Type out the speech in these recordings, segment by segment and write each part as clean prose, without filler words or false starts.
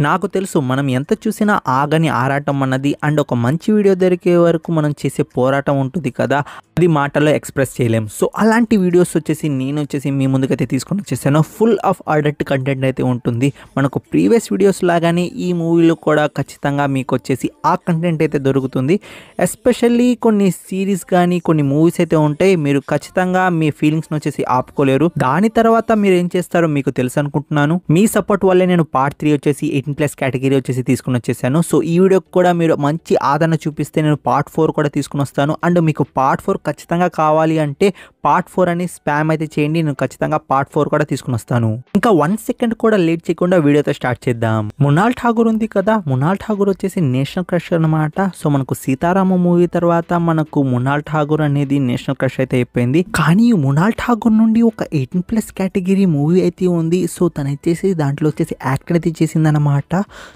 నాకు తెలుసు మనం ఎంత చూసినా ఆగని ఆరాటం అన్నది అండ్ ఒక మంచి వీడియో దొరికే వరకు మనం చేసే పోరాటం ఉంటుంది కదా, అది మాటల్లో ఎక్స్ప్రెస్ చేయలేం. సో అలాంటి వీడియోస్ వచ్చేసి నేను వచ్చేసి మీ ముందుకైతే తీసుకొని వచ్చేసాను. ఫుల్ ఆఫ్ అడల్ట్ కంటెంట్ అయితే ఉంటుంది. మనకు ప్రీవియస్ వీడియోస్ లాగానే ఈ మూవీలో కూడా ఖచ్చితంగా మీకు వచ్చేసి ఆ కంటెంట్ అయితే దొరుకుతుంది. ఎస్పెషల్లీ కొన్ని సిరీస్ కానీ కొన్ని మూవీస్ అయితే ఉంటాయి, మీరు ఖచ్చితంగా మీ ఫీలింగ్స్ని వచ్చేసి ఆపుకోలేరు. దాని తర్వాత మీరు ఏం చేస్తారో మీకు తెలుసు అనుకుంటున్నాను. మీ సపోర్ట్ వల్లే నేను పార్ట్ 3 వచ్చేసి 18+ కేటగిరీ వచ్చేసి తీసుకుని వచ్చేసాను. సో ఈ వీడియోకి కూడా మీరు మంచి ఆదరణ చూపిస్తే నేను పార్ట్ 4 కూడా తీసుకుని వస్తాను. అండ్ మీకు పార్ట్ 4 ఖచ్చితంగా కావాలి అంటే పార్ట్ 4 అని స్పామ్ అయితే చేయండి, నేను ఖచ్చితంగా పార్ట్ 4 కూడా తీసుకుని వస్తాను. ఇంకా 1 సెకండ్ కూడా లేట్ చేయకుండా వీడియోతో స్టార్ట్ చేద్దాం. మృణాల్ ఠాగూర్ ఉంది కదా, మృణాల్ ఠాగూర్ వచ్చేసి నేషనల్ క్రష్ అనమాట. సో మనకు సీతారామ మూవీ తర్వాత మనకు మృణాల్ ఠాగూర్ అనేది నేషనల్ క్రష్ అయితే అయిపోయింది. కానీ మృణాల్ ఠాగూర్ నుండి ఒక 18+ కేటగిరీ మూవీ అయితే ఉంది. సో తను వచ్చేసి దాంట్లో వచ్చేసి యాక్ట్ అయితే చేసిందనమాట.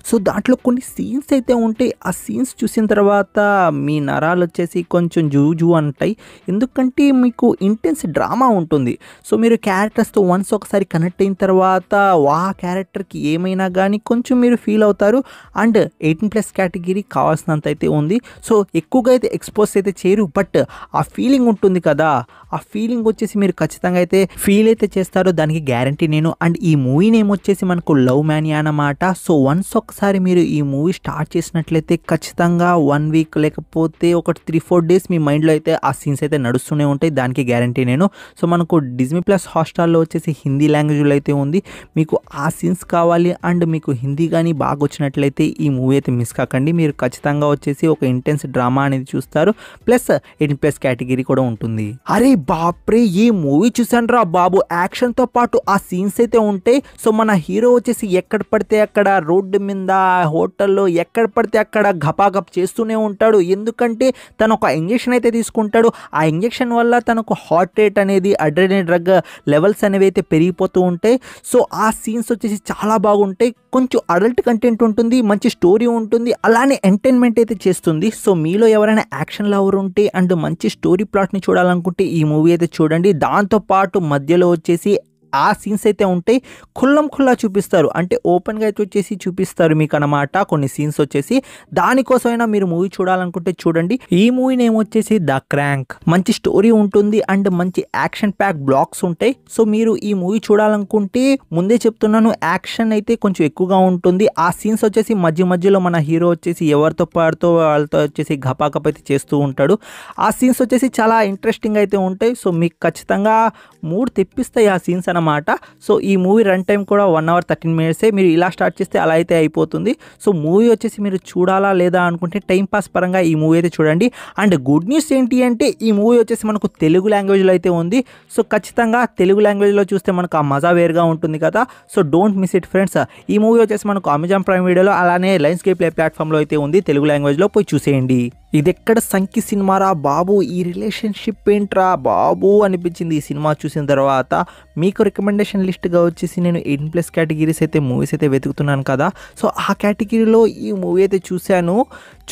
సో దాంట్లో కొన్ని సీన్స్ అయితే ఉంటాయి. ఆ సీన్స్ చూసిన తర్వాత మీ నరాలు వచ్చేసి కొంచెం జూ అంటాయి. ఎందుకంటే మీకు ఇంటెన్స్ డ్రామా ఉంటుంది. సో మీరు క్యారెక్టర్స్తో వన్స్ ఒకసారి కనెక్ట్ అయిన తర్వాత ఆ క్యారెక్టర్కి ఏమైనా కానీ కొంచెం మీరు ఫీల్ అవుతారు. అండ్ 18+ కేటగిరీ కావాల్సినంత అయితే ఉంది. సో ఎక్కువగా అయితే ఎక్స్పోజ్ అయితే చేయరు, బట్ ఆ ఫీలింగ్ ఉంటుంది కదా, ఆ ఫీలింగ్ వచ్చేసి మీరు ఖచ్చితంగా అయితే ఫీల్ అయితే చేస్తారు, దానికి గ్యారంటీ నేను. అండ్ ఈ మూవీ నేమ్ వచ్చేసి మనకు లవ్ మ్యానియా అన్నమాట. సో వన్స్ ఒకసారి మీరు ఈ మూవీ స్టార్ట్ చేసినట్లయితే ఖచ్చితంగా 1 వీక్ లేకపోతే ఒక 3-4 డేస్ మీ మైండ్లో అయితే ఆ సీన్స్ అయితే నడుస్తూనే ఉంటాయి, దానికి గ్యారంటీ నేను. సో మనకు డిజ్నీ ప్లస్ హాట్‌స్టార్లో వచ్చేసి హిందీ లాంగ్వేజ్లో అయితే ఉంది. మీకు ఆ సీన్స్ కావాలి అండ్ మీకు హిందీ కానీ బాగా వచ్చినట్లయితే ఈ మూవీ అయితే మిస్ కాకండి. మీరు ఖచ్చితంగా వచ్చేసి ఒక ఇంటెన్స్ డ్రామా అనేది చూస్తారు, ప్లస్ 18+ కేటగిరీ కూడా ఉంటుంది. అరే బాప్రే, ఈ మూవీ చూసాను రా బాబు, యాక్షన్తో పాటు ఆ సీన్స్ అయితే ఉంటాయి. సో మన హీరో వచ్చేసి ఎక్కడ పడితే అక్కడ రోడ్డు మీద హోటల్లో ఎక్కడ పడితే అక్కడ గపాగప్ చేస్తూనే ఉంటాడు. ఎందుకంటే తను ఒక ఇంజెక్షన్ అయితే తీసుకుంటాడు. ఆ ఇంజెక్షన్ వల్ల తనకు హార్ట్ రేట్ అనేది అడ్రినలిన్ డ్రగ్ లెవెల్స్ అనేవి అయితే పెరిగిపోతూ ఉంటాయి. సో ఆ సీన్స్ వచ్చేసి చాలా బాగుంటాయి. కొంచెం అడల్ట్ కంటెంట్ ఉంటుంది, మంచి స్టోరీ ఉంటుంది, అలానే ఎంటర్టైన్మెంట్ అయితే చేస్తుంది. సో మీలో ఎవరైనా యాక్షన్ లవర్ ఉంటే అండ్ మంచి స్టోరీ ప్లాట్ని చూడాలనుకుంటే ఈ మూవీ అయితే చూడండి. దాంతోపాటు మధ్యలో వచ్చేసి ఆ సీన్స్ అయితే ఉంటాయి, ఖుల్లా చూపిస్తారు, అంటే ఓపెన్గా అయితే వచ్చేసి చూపిస్తారు మీకు అనమాట. కొన్ని సీన్స్ వచ్చేసి దానికోసమైనా మీరు మూవీ చూడాలనుకుంటే చూడండి. ఈ మూవీ నేమ్ వచ్చేసి ద క్రాంక్. మంచి స్టోరీ ఉంటుంది అండ్ మంచి యాక్షన్ ప్యాక్ బ్లాక్స్ ఉంటాయి. సో మీరు ఈ మూవీ చూడాలనుకుంటే ముందే చెప్తున్నాను, యాక్షన్ అయితే కొంచెం ఎక్కువగా ఉంటుంది. ఆ సీన్స్ వచ్చేసి మధ్యలో మన హీరో వచ్చేసి ఎవరితో పాడుతో వాళ్ళతో వచ్చేసి గపాగప్ అయితే చేస్తూ ఉంటాడు. ఆ సీన్స్ వచ్చేసి చాలా ఇంట్రెస్టింగ్ అయితే ఉంటాయి. సో మీకు ఖచ్చితంగా మూడ్ తెప్పిస్తాయి ఆ సీన్స్ అనమాట. సో ఈ మూవీ రన్ టైం కూడా 1 hour 13 minutes. మీరు ఇలా స్టార్ట్ చేస్తే అలా అయితే అయిపోతుంది. సో మూవీ వచ్చేసి మీరు చూడాలా లేదా అనుకుంటే టైం పాస్ పరంగా ఈ మూవీ అయితే చూడండి. అండ్ గుడ్ న్యూస్ ఏంటి అంటే ఈ మూవీ వచ్చేసి మనకు తెలుగు లాంగ్వేజ్లో అయితే ఉంది. సో ఖచ్చితంగా తెలుగు లాంగ్వేజ్లో చూస్తే మనకు ఆ మజా వేరుగా ఉంటుంది కదా. So don't miss it friends. ఈ మూవీ వచ్చేసి మనకు అమెజాన్ ప్రైమ్ వీడియోలో అలానే లయన్స్గేట్ ప్లే ప్లాట్ఫామ్లో అయితే ఉంది, తెలుగు లాంగ్వేజ్లో పోయి చూసేయండి. ఇది ఎక్కడ సంకి సినిమారా బాబు, ఈ రిలేషన్షిప్ ఏంట్రా బాబు అనిపించింది ఈ సినిమా చూసిన తర్వాత. మీకు రికమెండేషన్ లిస్ట్గా వచ్చేసి నేను 18+ కేటగిరీస్ అయితే మూవీస్ అయితే వెతుకుతున్నాను కదా. సో ఆ కేటగిరీలో ఈ మూవీ అయితే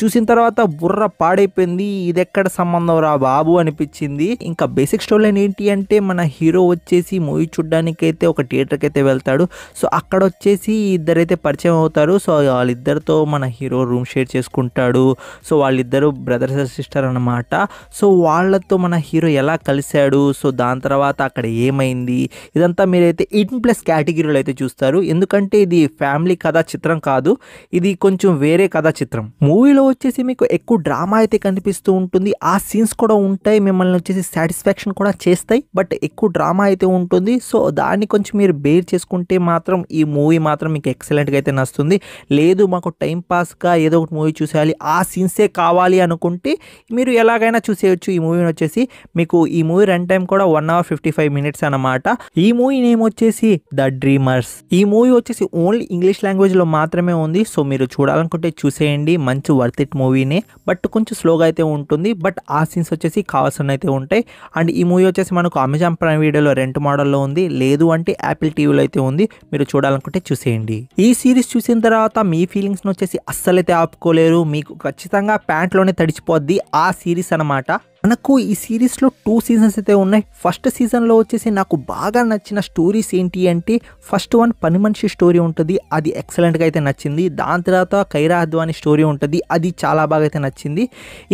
చూసిన తర్వాత బుర్ర పాడైపోయింది. ఇది ఎక్కడ సంబంధం రా బాబు అనిపించింది. ఇంకా బేసిక్ స్టోరీ లైన్ ఏంటి అంటే మన హీరో వచ్చేసి మూవీ చూడడానికి అయితే ఒక థియేటర్కి అయితే వెళ్తాడు. సో అక్కడ వచ్చేసి ఇద్దరైతే పరిచయం అవుతారు. సో వాళ్ళిద్దరితో మన హీరో రూమ్ షేర్ చేసుకుంటాడు. సో వాళ్ళిద్దరు బ్రదర్స్ అండ్ సిస్టర్ అనమాట. సో వాళ్ళతో మన హీరో ఎలా కలిశాడు, సో దాని తర్వాత అక్కడ ఏమైంది, ఇదంతా మీరైతే 18+ కేటగిరీలో అయితే చూస్తారు. ఎందుకంటే ఇది ఫ్యామిలీ కథా చిత్రం కాదు, ఇది కొంచెం వేరే కథా చిత్రం. మూవీలో వచ్చేసి మీకు ఎక్కువ డ్రామా అయితే కనిపిస్తూ ఉంటుంది. ఆ సీన్స్ కూడా ఉంటాయి, మిమ్మల్ని వచ్చేసి సాటిస్ఫాక్షన్ కూడా చేస్తాయి, బట్ ఎక్కువ డ్రామా అయితే ఉంటుంది. సో దాన్ని కొంచెం మీరు బేర్ చేసుకుంటే మాత్రం ఈ మూవీ మాత్రం మీకు ఎక్సలెంట్గా అయితే నచ్చుతుంది. లేదు మాకు టైం పాస్గా ఏదో ఒకటి మూవీ చూసేయాలి, ఆ సీన్సే కావాలి అనుకుంటే మీరు ఎలాగైనా చూసేయచ్చు ఈ మూవీని వచ్చేసి. మీకు ఈ మూవీ రన్ టైం కూడా 1 hour 55 minutes అనమాట. ఈ మూవీ నేమ్ వచ్చేసి ద డ్రీమర్స్. ఈ మూవీ వచ్చేసి ఓన్లీ ఇంగ్లీష్ లాంగ్వేజ్లో మాత్రమే ఉంది. సో మీరు చూడాలనుకుంటే చూసేయండి, మంచి వర్త్ ఇట్ మూవీనే, బట్ కొంచెం స్లోగా అయితే ఉంటుంది, బట్ ఆ సీన్స్ వచ్చేసి కావాల్సిన అయితే ఉంటాయి. అండ్ ఈ మూవీ వచ్చేసి మనకు అమెజాన్ ప్రైమ్ వీడియోలో రెంట్ మోడల్లో ఉంది, లేదు అంటే యాపిల్ టీవీలో అయితే ఉంది. మీరు చూడాలనుకుంటే చూసేయండి. ఈ సిరీస్ చూసిన తర్వాత మీ ఫీలింగ్స్ని వచ్చేసి అస్సలైతే ఆపుకోలేరు. మీకు ఖచ్చితంగా ప్యాంట్లోనే తడిచిపోద్ది ఆ సిరీస్ అనమాట. మనకు ఈ సిరీస్లో 2 సీజన్స్ అయితే ఉన్నాయి. ఫస్ట్ సీజన్లో వచ్చేసి నాకు బాగా నచ్చిన స్టోరీస్ ఏంటి అంటే ఫస్ట్ వన్ పని మనిషి స్టోరీ ఉంటుంది, అది ఎక్సలెంట్గా అయితే నచ్చింది. దాని తర్వాత కైరా అద్వాని స్టోరీ ఉంటుంది, అది చాలా బాగా అయితే నచ్చింది.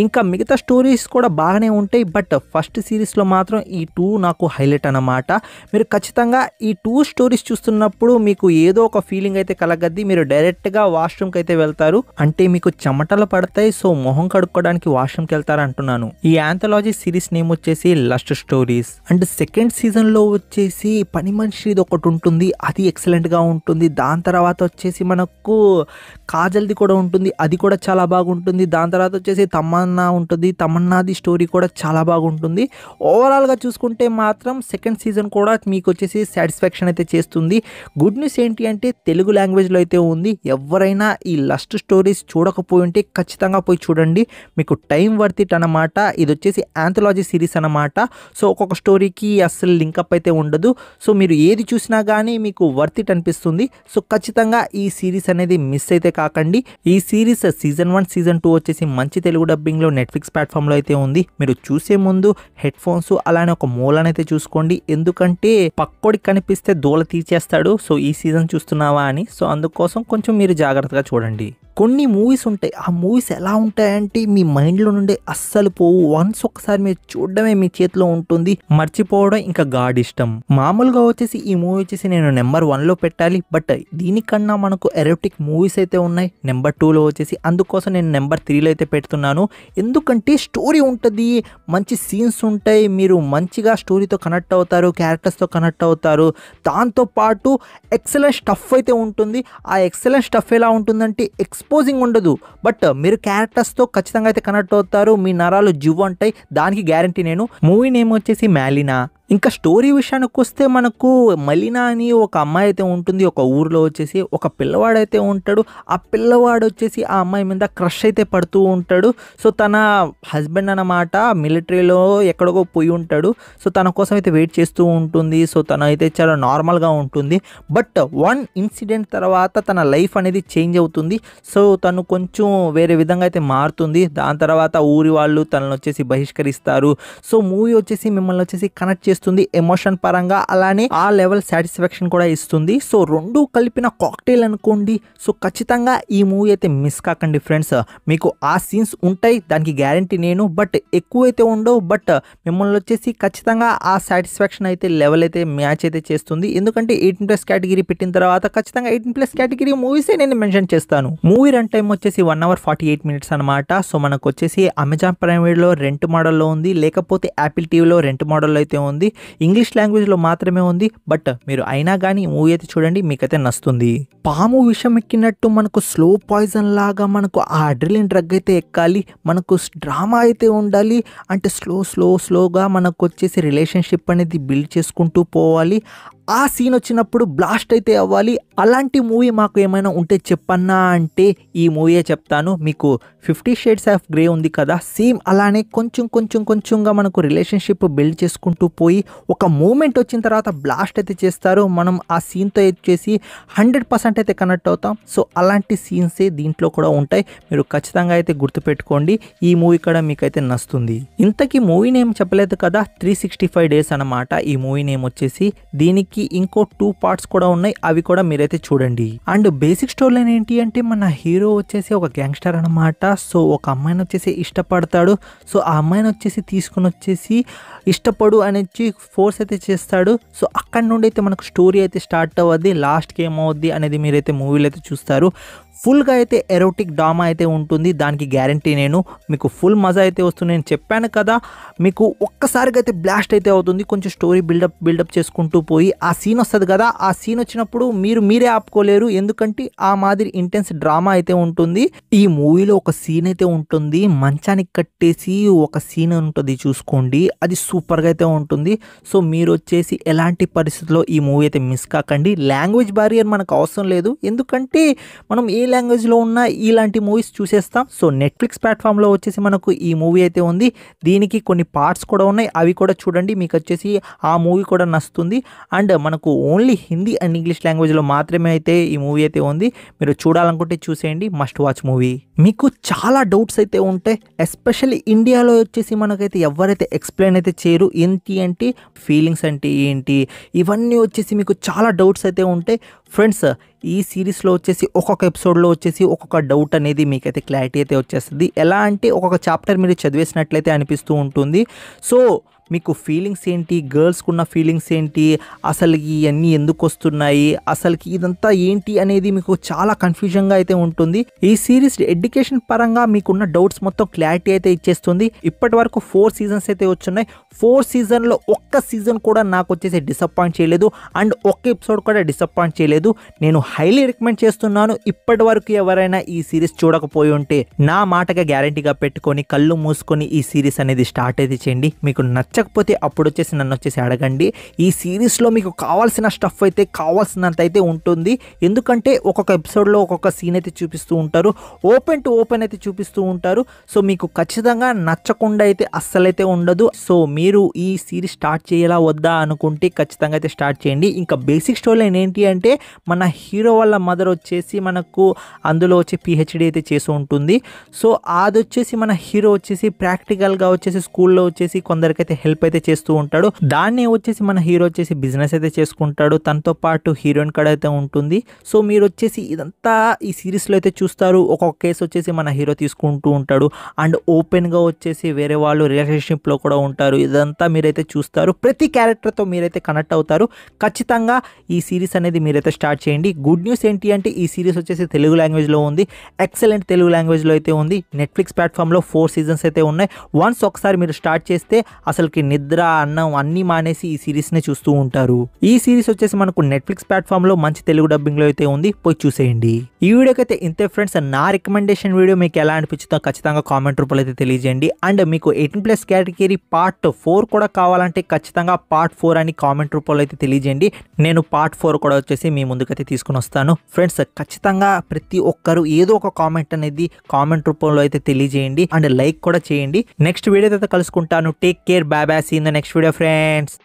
ఇంకా మిగతా స్టోరీస్ కూడా బాగానే ఉంటాయి, బట్ ఫస్ట్ సిరీస్లో మాత్రం ఈ 2 నాకు హైలైట్ అన్నమాట. మీరు ఖచ్చితంగా ఈ 2 స్టోరీస్ చూస్తున్నప్పుడు మీకు ఏదో ఒక ఫీలింగ్ అయితే కలగద్ది. మీరు డైరెక్ట్గా వాష్రూమ్కి అయితే వెళ్తారు, అంటే మీకు చెమటలు పడతాయి, సో మొహం కడుక్కోవడానికి వాష్రూమ్కి వెళ్తారు అంటున్నాను. ఈ యాంథాలజీ సిరీస్ నేమ్ వచ్చేసి lust stories. And second season లో వచ్చేసి పని మనిషిది ఒకటి ఉంటుంది, అది ఎక్సలెంట్ గా ఉంటుంది. దాని తర్వాత వచ్చేసి మనకు కాజల్ది కూడా ఉంటుంది, అది కూడా చాలా బాగుంటుంది. దాని తర్వాత వచ్చేసి తమన్నా ఉంటుంది, తమన్నాది స్టోరీ కూడా చాలా బాగుంటుంది. ఓవరాల్ గా చూసుకుంటే మాత్రం సెకండ్ సీజన్ కూడా మీకు వచ్చేసి సాటిస్ఫాక్షన్ అయితే చేస్తుంది. గుడ్ న్యూస్ ఏంటి అంటే తెలుగు లాంగ్వేజ్ లో అయితే ఉంది. ఎవరైనా ఈ లస్ట్ స్టోరీస్ చూడకపోయి ఉంటే ఖచ్చితంగా పోయి చూడండి, మీకు టైం వర్త్ ఇట్ అన్నమాట. ఇది వచ్చేసి యాంథాలజీ సిరీస్ అన్నమాట. సో ఒక్కొక్క స్టోరీకి అస్సలు లింకప్ అయితే ఉండదు. సో మీరు ఏది చూసినా కానీ మీకు వర్త్ ఇట్ అనిపిస్తుంది. సో ఖచ్చితంగా ఈ సిరీస్ అనేది మిస్ అయితే కాకండి. ఈ సిరీస్ సీజన్ 1 సీజన్ 2 వచ్చేసి మంచి తెలుగు డబ్బింగ్లో నెట్ఫ్లిక్స్ ప్లాట్ఫామ్లో అయితే ఉంది. మీరు చూసే ముందు హెడ్ ఫోన్స్ అలానే ఒక మూలనైతే చూసుకోండి, ఎందుకంటే పక్కోడికి కనిపిస్తే దూల తీర్చేస్తాడు. సో ఈ సీజన్ చూస్తున్నావా అని, సో అందుకోసం కొంచెం మీరు జాగ్రత్తగా చూడండి. కొన్ని మూవీస్ ఉంటాయి, ఆ మూవీస్ ఎలా ఉంటాయంటే మీ మైండ్లో నుండి అస్సలు పోవు. వన్స్ ఒకసారి మీరు చూడడమే మీ చేతిలో ఉంటుంది, మర్చిపోవడం ఇంకా గాడ్ ఇష్టం. మామూలుగా వచ్చేసి ఈ మూవీ వచ్చేసి నేను నెంబర్ 1లో పెట్టాలి, బట్ దీనికన్నా మనకు ఎరోటిక్ మూవీస్ అయితే ఉన్నాయి నెంబర్ 2లో వచ్చేసి. అందుకోసం నేను నెంబర్ 3లో అయితే పెడుతున్నాను. ఎందుకంటే స్టోరీ ఉంటుంది, మంచి సీన్స్ ఉంటాయి, మీరు మంచిగా స్టోరీతో కనెక్ట్ అవుతారు, క్యారెక్టర్స్తో కనెక్ట్ అవుతారు. దాంతోపాటు ఎక్సలెంట్ స్టఫ్ అయితే ఉంటుంది. ఆ ఎక్సలెంట్ స్టఫ్ ఎలా ఉంటుందంటే ఎక్స్పోజింగ్ ఉండదు, బట్ మీరు క్యారెక్టర్స్తో ఖచ్చితంగా అయితే కనెక్ట్ అవుతారు, మీ నరాలు జివ్వు అంటాయి, దానికి గ్యారంటీ నేను. మూవీ నేమ్ వచ్చేసి మ్యాలినా. ఇంకా స్టోరీ విషయానికి వస్తే మనకు మలినా అని ఒక అమ్మాయి అయితే ఉంటుంది. ఒక ఊర్లో వచ్చేసి ఒక పిల్లవాడైతే ఉంటాడు. ఆ పిల్లవాడు వచ్చేసి ఆ అమ్మాయి మీద క్రష్ అయితే పడుతూ ఉంటాడు. సో తన హస్బెండ్ అన్నమాట మిలిటరీలో ఎక్కడికో పోయి ఉంటాడు. సో తన కోసం అయితే వెయిట్ చేస్తూ ఉంటుంది. సో తను అయితే చాలా నార్మల్గా ఉంటుంది, బట్ వన్ ఇన్సిడెంట్ తర్వాత తన లైఫ్ అనేది చేంజ్ అవుతుంది. సో తను కొంచెం వేరే విధంగా అయితే మారుతుంది. దాని తర్వాత ఊరి వాళ్ళు తనను వచ్చేసి బహిష్కరిస్తారు. సో మూవీ వచ్చేసి మిమ్మల్ని వచ్చేసి కనెక్ట్ చేస్తుంది ఎమోషన్ పరంగా, అలానే ఆ లెవెల్ సాటిస్ఫాక్షన్ కూడా ఇస్తుంది. సో రెండు కలిపిన కాక్టైల్ అనుకోండి. సో ఖచ్చితంగా ఈ మూవీ అయితే మిస్ కాకండి ఫ్రెండ్స్. మీకు ఆ సీన్స్ ఉంటాయి, దానికి గ్యారంటీ నేను, బట్ ఎక్కువైతే ఉండవు, బట్ మిమ్మల్ని వచ్చేసి ఖచ్చితంగా ఆ సాటిస్ఫాక్షన్ అయితే లెవెల్ అయితే మ్యాచ్ అయితే చేస్తుంది. ఎందుకంటే 18+ కేటగిరీ పెట్టిన తర్వాత ఖచ్చితంగా 18+ కేటగిరీ మూవీసే నేను మెన్షన్ చేస్తాను. మూవీ రన్ టైం వచ్చేసి 1 hour 48 minutes అనమాట. సో మనకు వచ్చేసి అమెజాన్ ప్రైమ్ వీడియోలో రెంట్ మోడల్లో ఉంది, లేకపోతే యాపిల్ టీవీలో రెంట్ మోడల్లో అయితే ఉంది. ఇంగ్లీష్ లాంగ్వేజ్లో మాత్రమే ఉంది, బట్ మీరు అయినా కానీ మూవీ అయితే చూడండి, మీకైతే నచ్చుతుంది. పాము విషం ఎక్కినట్టు మనకు స్లో పాయిజన్ లాగా మనకు ఆ అడ్రిలిన్ డ్రగ్ అయితే ఎక్కాలి, మనకు డ్రామా అయితే ఉండాలి. అంటే స్లోగా మనకు వచ్చేసి రిలేషన్షిప్ అనేది బిల్డ్ చేసుకుంటూ పోవాలి. ఆ సీన్ వచ్చినప్పుడు బ్లాస్ట్ అయితే అవ్వాలి. అలాంటి మూవీ మాకు ఏమైనా ఉంటే చెప్పన్నా అంటే ఈ మూవీయే చెప్తాను. మీకు 50 Shades of Grey ఉంది కదా, సేమ్ అలానే కొంచెంగా మనకు రిలేషన్షిప్ బిల్డ్ చేసుకుంటూ పోయి ఒక మూమెంట్ వచ్చిన తర్వాత బ్లాస్ట్ అయితే చేస్తారు. మనం ఆ సీన్తో వచ్చేసి 100% అయితే కనెక్ట్ అవుతాం. సో అలాంటి సీన్సే దీంట్లో కూడా ఉంటాయి, మీరు ఖచ్చితంగా అయితే గుర్తుపెట్టుకోండి. ఈ మూవీ కూడా మీకైతే నచ్చుతుంది. ఇంతకీ మూవీ నేమ్ చెప్పలేదు కదా, 365 days అనమాట ఈ మూవీ నేమ్ వచ్చేసి. దీనికి ఇంకో 2 parts కూడా ఉన్నాయి, అవి కూడా మీరైతే చూడండి. అండ్ బేసిక్ స్టోరీ లైన్ ఏంటి అంటే మన హీరో వచ్చేసి ఒక గ్యాంగ్స్టర్ అనమాట. సో ఒక అమ్మాయిని వచ్చేసి ఇష్టపడతాడు. సో ఆ అమ్మాయిని వచ్చేసి తీసుకుని వచ్చేసి ఇష్టపడు అనేది ఫోర్స్ అయితే చేస్తాడు. సో అక్కడి నుండి అయితే మనకు స్టోరీ అయితే స్టార్ట్ అవ్వద్ది, లాస్ట్కి ఏమవుద్ది అనేది మీరైతే మూవీలో అయితే చూస్తారు. ఫుల్గా అయితే ఎరోటిక్ డ్రామా అయితే ఉంటుంది, దానికి గ్యారంటీ నేను. మీకు ఫుల్ మజా అయితే వస్తుంది. నేను చెప్పాను కదా, మీకు ఒక్కసారిగా అయితే బ్లాస్ట్ అయితే అవుతుంది. కొంచెం స్టోరీ బిల్డప్ చేసుకుంటూ పోయి ఆ సీన్ వస్తుంది కదా, ఆ సీన్ వచ్చినప్పుడు మీరే ఆపుకోలేరు, ఎందుకంటే ఆ మాదిరి ఇంటెన్స్ డ్రామా అయితే ఉంటుంది. ఈ మూవీలో ఒక సీన్ అయితే ఉంటుంది, మంచానికి కట్టేసి ఒక సీన్ ఉంటుంది చూసుకోండి, అది సూపర్గా అయితే ఉంటుంది. సో మీరు వచ్చేసి ఎలాంటి పరిస్థితుల్లో ఈ మూవీ అయితే మిస్ కాకండి. లాంగ్వేజ్ బారియర్ మనకు అవసరం లేదు, ఎందుకంటే మనం ఏ లాంగ్వేజ్లో ఉన్న ఇలాంటి మూవీస్ చూసేస్తాం. సో నెట్ఫ్లిక్స్ ప్లాట్ఫామ్లో వచ్చేసి మనకు ఈ మూవీ అయితే ఉంది. దీనికి కొన్ని పార్ట్స్ కూడా ఉన్నాయి, అవి కూడా చూడండి, మీకు వచ్చేసి ఆ మూవీ కూడా నచ్చుతుంది. అండ్ మనకు ఓన్లీ హిందీ అండ్ ఇంగ్లీష్ లాంగ్వేజ్లో మాత్రమే అయితే ఈ మూవీ అయితే ఉంది. మీరు చూడాలనుకుంటే చూసేయండి, మస్ట్ వాచ్ మూవీ. మీకు చాలా డౌట్స్ అయితే ఉంటాయి, ఎస్పెషల్లీ ఇండియాలో వచ్చేసి మనకైతే ఎవరైతే ఎక్స్ప్లెయిన్ అయితే చేయరు. ఏంటి అంటే ఫీలింగ్స్ అంటే ఏంటి, ఇవన్నీ వచ్చేసి మీకు చాలా డౌట్స్ అయితే ఉంటాయి ఫ్రెండ్స్. ఈ సిరీస్లో వచ్చేసి ఒక్కొక్క ఎపిసోడ్లో వచ్చేసి ఒక్కొక్క డౌట్ అనేది మీకైతే క్లారిటీ అయితే వచ్చేస్తుంది. ఎలా అంటే ఒక్కొక్క చాప్టర్ మీరు చదివేసినట్లయితే అనిపిస్తూ ఉంటుంది. సో మీకు ఫీలింగ్స్ ఏంటి, గర్ల్స్కి ఉన్న ఫీలింగ్స్ ఏంటి, అసలు ఇవన్నీ ఎందుకు వస్తున్నాయి, అసలుకి ఇదంతా ఏంటి అనేది మీకు చాలా కన్ఫ్యూజన్గా అయితే ఉంటుంది. ఈ సిరీస్ ఎడ్యుకేషన్ పరంగా మీకున్న డౌట్స్ మొత్తం క్లారిటీ అయితే ఇచ్చేస్తుంది. ఇప్పటి వరకు 4 సీజన్స్ అయితే వచ్చున్నాయి. 4 సీజన్లో ఒక్క సీజన్ కూడా నాకు వచ్చేసి డిసప్పాయింట్ చేయలేదు అండ్ ఒక్క ఎపిసోడ్ కూడా డిసప్పాయింట్ చేయలేదు. నేను హైలీ రికమెండ్ చేస్తున్నాను. ఇప్పటి వరకు ఎవరైనా ఈ సిరీస్ చూడకపోయి ఉంటే నా మాటగా గ్యారంటీగా పెట్టుకొని కళ్ళు మూసుకొని ఈ సిరీస్ అనేది స్టార్ట్ అయితే చేయండి. మీకు నచ్చకపోతే అప్పుడు వచ్చేసి నన్ను వచ్చేసి అడగండి. ఈ సిరీస్లో మీకు కావాల్సిన స్టఫ్ అయితే కావాల్సినంత అయితే ఉంటుంది. ఎందుకంటే ఒక్కొక్క ఎపిసోడ్లో ఒక్కొక్క సీన్ అయితే చూపిస్తూ ఉంటారు, ఓపెన్ టు ఓపెన్ అయితే చూపిస్తూ ఉంటారు. సో మీకు ఖచ్చితంగా నచ్చకుండా అయితే అస్సలైతే ఉండదు. సో మీరు ఈ సిరీస్ స్టార్ట్ చేయాలా వద్దా అనుకుంటే ఖచ్చితంగా అయితే స్టార్ట్ చేయండి. ఇంకా బేసిక్ స్టోరీ లైన్ ఏంటి అంటే మన హీరో వాళ్ళ మదర్ వచ్చేసి మనకు అందులో వచ్చి పిహెచ్డి అయితే చేసి ఉంటుంది. సో అది వచ్చేసి మన హీరో వచ్చేసి ప్రాక్టికల్గా వచ్చేసి స్కూల్లో వచ్చేసి కొందరికైతే హెల్ప్ అయితే చేస్తూ ఉంటాడు. దాన్ని వచ్చేసి మన హీరో వచ్చేసి బిజినెస్ అయితే చేసుకుంటాడు. తనతో పాటు హీరోయిన్ కూడా అయితే ఉంటుంది. సో మీరు వచ్చేసి ఇదంతా ఈ సిరీస్లో అయితే చూస్తారు. ఒక్కొక్క కేసు వచ్చేసి మన హీరో తీసుకుంటూ ఉంటాడు అండ్ ఓపెన్గా వచ్చేసి వేరే వాళ్ళు రిలేషన్షిప్లో కూడా ఉంటారు. ఇదంతా మీరైతే చూస్తారు. ప్రతి క్యారెక్టర్తో మీరైతే కనెక్ట్ అవుతారు. ఖచ్చితంగా ఈ సిరీస్ అనేది మీరైతే స్టార్ట్ చేయండి. గుడ్ న్యూస్ ఏంటి అంటే ఈ సిరీస్ వచ్చేసి తెలుగు లాంగ్వేజ్లో ఉంది, ఎక్సలెంట్ తెలుగు లాంగ్వేజ్లో అయితే ఉంది. నెట్ఫ్లిక్స్ ప్లాట్ఫామ్లో 4 సీజన్స్ అయితే ఉన్నాయి. వన్స్ ఒకసారి మీరు స్టార్ట్ చేస్తే అసలుకి నిద్ర అన్నం అన్నీ మానేసి ఈ సిరీస్ని చూస్తూ ఉంటారు. ఈ సిరీస్ వచ్చేసి మనకు నెట్ఫ్లిక్స్ ప్లాట్ఫామ్లో మంచి తెలుగు డబ్బింగ్లో అయితే ఉంది, పోయి చూసేయండి. ఈ వీడియోకి అయితే ఇంతే ఫ్రెండ్స్. నా రికమెండేషన్ వీడియో మీకు ఎలా అనిపించిందో ఖచ్చితంగా కామెంట్ రూపంలో అయితే తెలియజేయండి. అండ్ మీకు 18+ కేటగిరీ పార్ట్ 4 కూడా కావాలంటే ఖచ్చితంగా పార్ట్ 4 అని కామెంట్ రూపంలో అయితే తెలియజేయండి. నేను పార్ట్ 4 కూడా వచ్చేసి మీ ముందుకైతే తీసుకుని వస్తాను ఫ్రెండ్స్. ఖచ్చితంగా ప్రతి ఒక్కరు ఏదో ఒక కామెంట్ అనేది కామెంట్ రూపంలో అయితే తెలియజేయండి అండ్ లైక్ కూడా చేయండి. నెక్స్ట్ వీడియో అయితే కలుసుకుంటాను. Take care, bye bye, see in the next video friends.